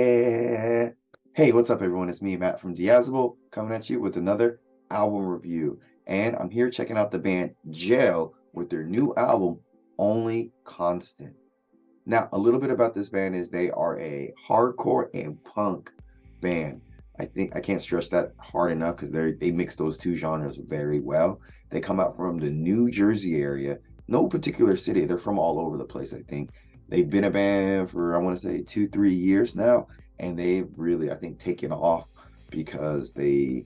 And hey, what's up, everyone? It's me, Matt from Diazable, coming at you with another album review. And I'm here checking out the band Jail with their new album, Only Constant. Now, a little bit about this band is they are a hardcore and punk band. I think I can't stress that hard enough because they mix those two genres very well. They come out from the New Jersey area, no particular city. They're from all over the place, I think. They've been a band for, I want to say, 2, 3 years now, and they've really, I think, taken off because they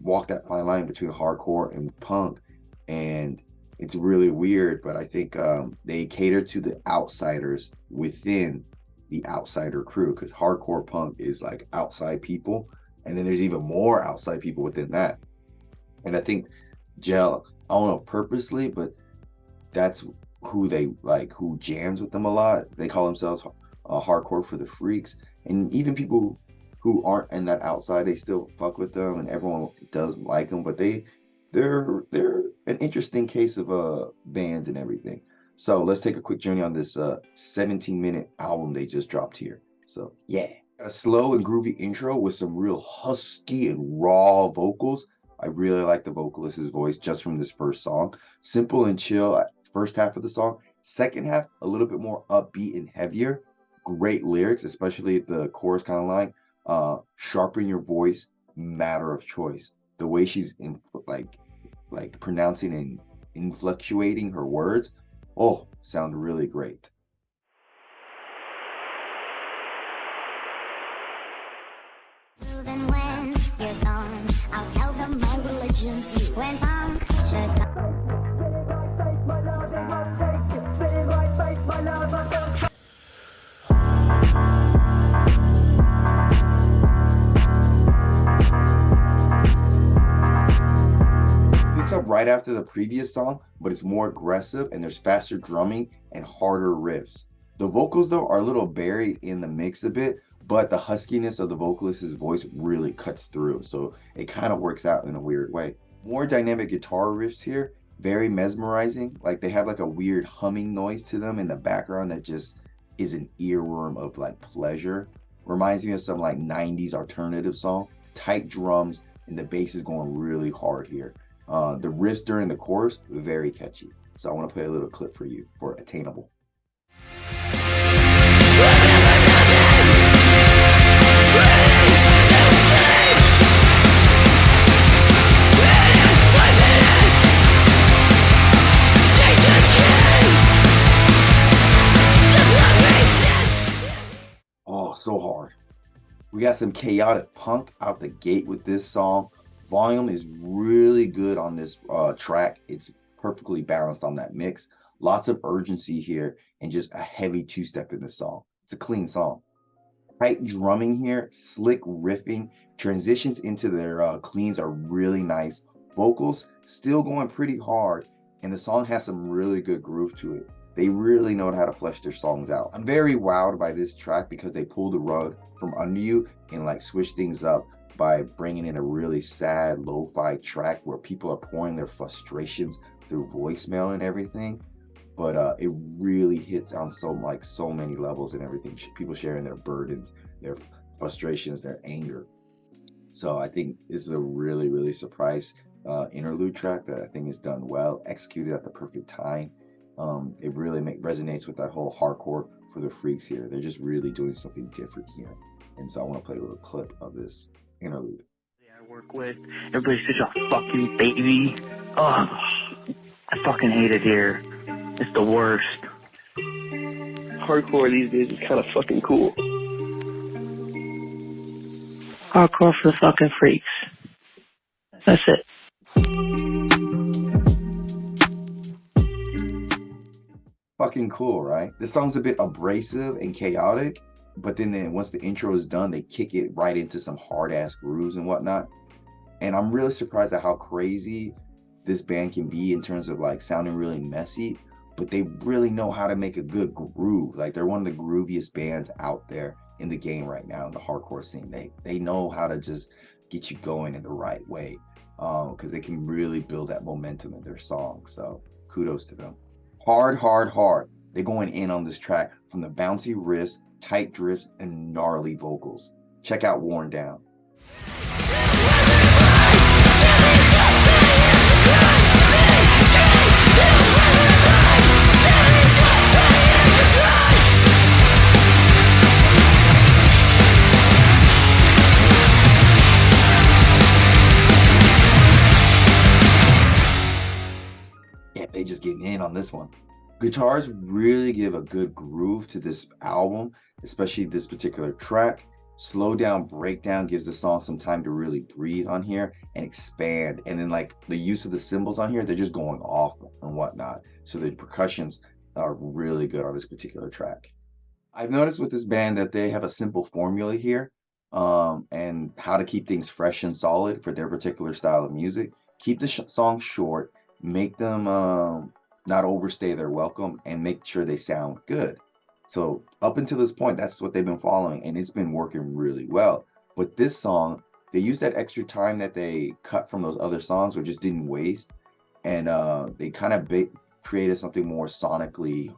walk that fine line between hardcore and punk, and it's really weird, but I think they cater to the outsiders within the outsider crew because hardcore punk is like outside people, and then there's even more outside people within that. And I think Gel, I don't know purposely, but that's who they like, who jams with them a lot. They call themselves hardcore for the freaks, and even people who aren't in that outside, they still fuck with them, and everyone does like them. But they're an interesting case of bands and everything. So let's take a quick journey on this 17-minute album they just dropped here. So yeah, got a slow and groovy intro with some real husky and raw vocals. I really like the vocalist's voice just from this first song. Simple and chill first half of the song. Second half, a little bit more upbeat and heavier. Great lyrics, especially the chorus kind of line. Sharpen your voice, matter of choice. The way she's in like pronouncing and inflectuating her words, oh, sound really great. Even when you're gone, I'll tell them my religion's you. When punctures Picks up right after the previous song, but it's more aggressive and there's faster drumming and harder riffs. The vocals, though, are a little buried in the mix a bit, but the huskiness of the vocalist's voice really cuts through, so it kind of works out in a weird way. More dynamic guitar riffs here, very mesmerizing. Like they have like a weird humming noise to them in the background that just is an earworm of like pleasure. Reminds me of some like 90s alternative song. Tight drums and the bass is going really hard here. The riffs during the chorus, very catchy. So I want to play a little clip for you for Attainable. Oh, so hard. We got some chaotic punk out the gate with this song. Volume is really good on this track. It's perfectly balanced on that mix. Lots of urgency here and just a heavy two-step in the song. It's a clean song. Tight drumming here, slick riffing, transitions into their cleans are really nice. Vocals still going pretty hard, and the song has some really good groove to it. They really know how to flesh their songs out. I'm very wowed by this track because they pull the rug from under you and like switch things up by bringing in a really sad lo-fi track where people are pouring their frustrations through voicemail and everything. But it really hits on so many levels and everything. People sharing their burdens, their frustrations, their anger. So I think this is a really surprise interlude track that I think is done well, executed at the perfect time. It really resonates with that whole hardcore for the freaks here. They're just really doing something different here. And so I want to play a little clip of this interlude. I work with, everybody's such a fucking baby. Oh, I fucking hate it here. It's the worst. Hardcore these days is kind of fucking cool. Hardcore for the fucking freaks. That's it. Fucking cool, right? This song's a bit abrasive and chaotic, but then once the intro is done, they kick it right into some hard ass grooves and whatnot. And I'm really surprised at how crazy this band can be in terms of like sounding really messy, but they really know how to make a good groove. Like they're one of the grooviest bands out there in the game right now in the hardcore scene. They know how to just get you going in the right way, because they can really build that momentum in their song. So kudos to them. Hard. They're going in on this track from the bouncy riffs tight drifts, and gnarly vocals. Check out Worn Down. Yeah, they just getting in on this one. Guitars really give a good groove to this album, especially this particular track. Slow down, breakdown gives the song some time to really breathe on here and expand. And then like the use of the cymbals on here, they're just going off and whatnot. So the percussions are really good on this particular track. I've noticed with this band that they have a simple formula here, and how to keep things fresh and solid for their particular style of music. Keep the songs short, make them not overstay their welcome, and make sure they sound good. So up until this point, that's what they've been following, and it's been working really well. But this song, they used that extra time that they cut from those other songs, or just didn't waste, and they kind of created something more sonically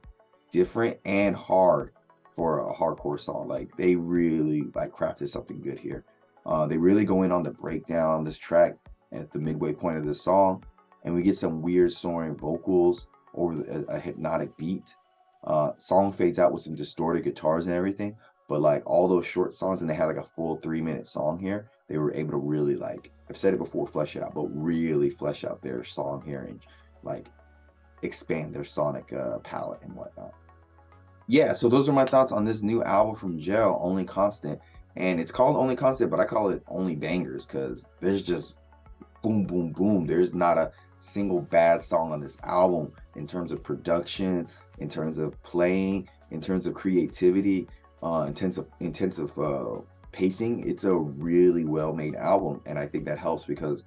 different and hard for a hardcore song. Like they really like crafted something good here. They really go in on the breakdown on this track at the midway point of the song, and we get some weird soaring vocals over a hypnotic beat. Song fades out with some distorted guitars and everything, but like all those short songs, and they had like a full 3-minute song here, they were able to really, like I've said it before, flesh it out, but really flesh out their song here and like expand their sonic palette and whatnot. Yeah, so those are my thoughts on this new album from Gel, Only Constant. And it's called Only Constant, but I call it Only Bangers because there's just boom, boom, boom. There's not a single bad song on this album in terms of production, in terms of playing, in terms of creativity, intensive pacing. It's a really well-made album, and I think that helps because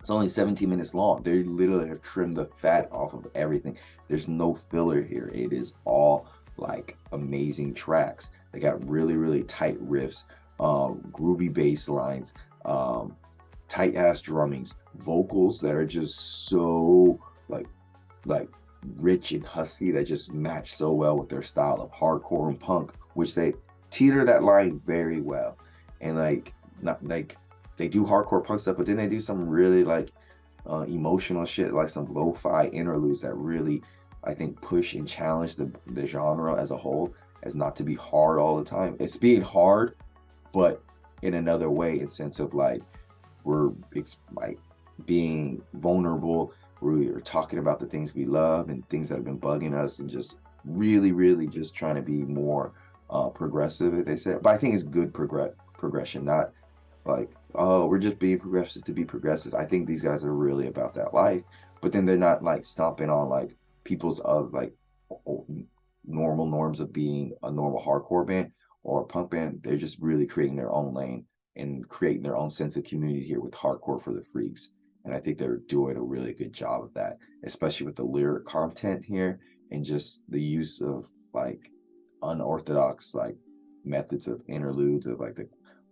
it's only 17 minutes long. They literally have trimmed the fat off of everything. There's no filler here. It is all like amazing tracks. They got really, really tight riffs, groovy bass lines, tight ass drummings, vocals that are just so like rich and husky that just match so well with their style of hardcore and punk, which they teeter that line very well. And like not like they do hardcore punk stuff, but then they do some really like emotional shit, like some lo-fi interludes that really, I think, push and challenge the genre as a whole, as not to be hard all the time. It's being hard, but in another way, in sense of like it's like being vulnerable. We're talking about the things we love and things that have been bugging us, and just really, really just trying to be more progressive, as they said. But I think it's good progression, not like, oh, we're just being progressive to be progressive. I think these guys are really about that life, but then they're not like stomping on like people's like normal norms of being a normal hardcore band or a punk band. They're just really creating their own lane and creating their own sense of community here with Hardcore for the Freaks. And I think they're doing a really good job of that, especially with the lyric content here and just the use of like unorthodox like methods of interludes of like the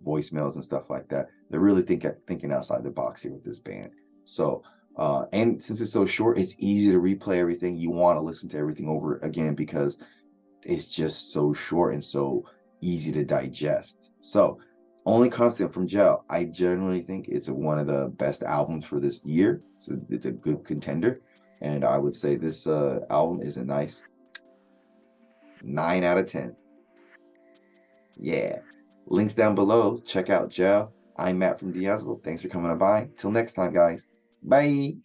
voicemails and stuff like that. They're really thinking outside the box here with this band. So and since it's so short, it's easy to replay everything. You want to listen to everything over again because it's just so short and so easy to digest. So Only Constant from Gel, I generally think it's one of the best albums for this year. It's a good contender, and I would say this album is a nice 9 out of 10. Yeah. Links down below. Check out Gel. I'm Matt from Diazable. Thanks for coming by. Till next time, guys. Bye.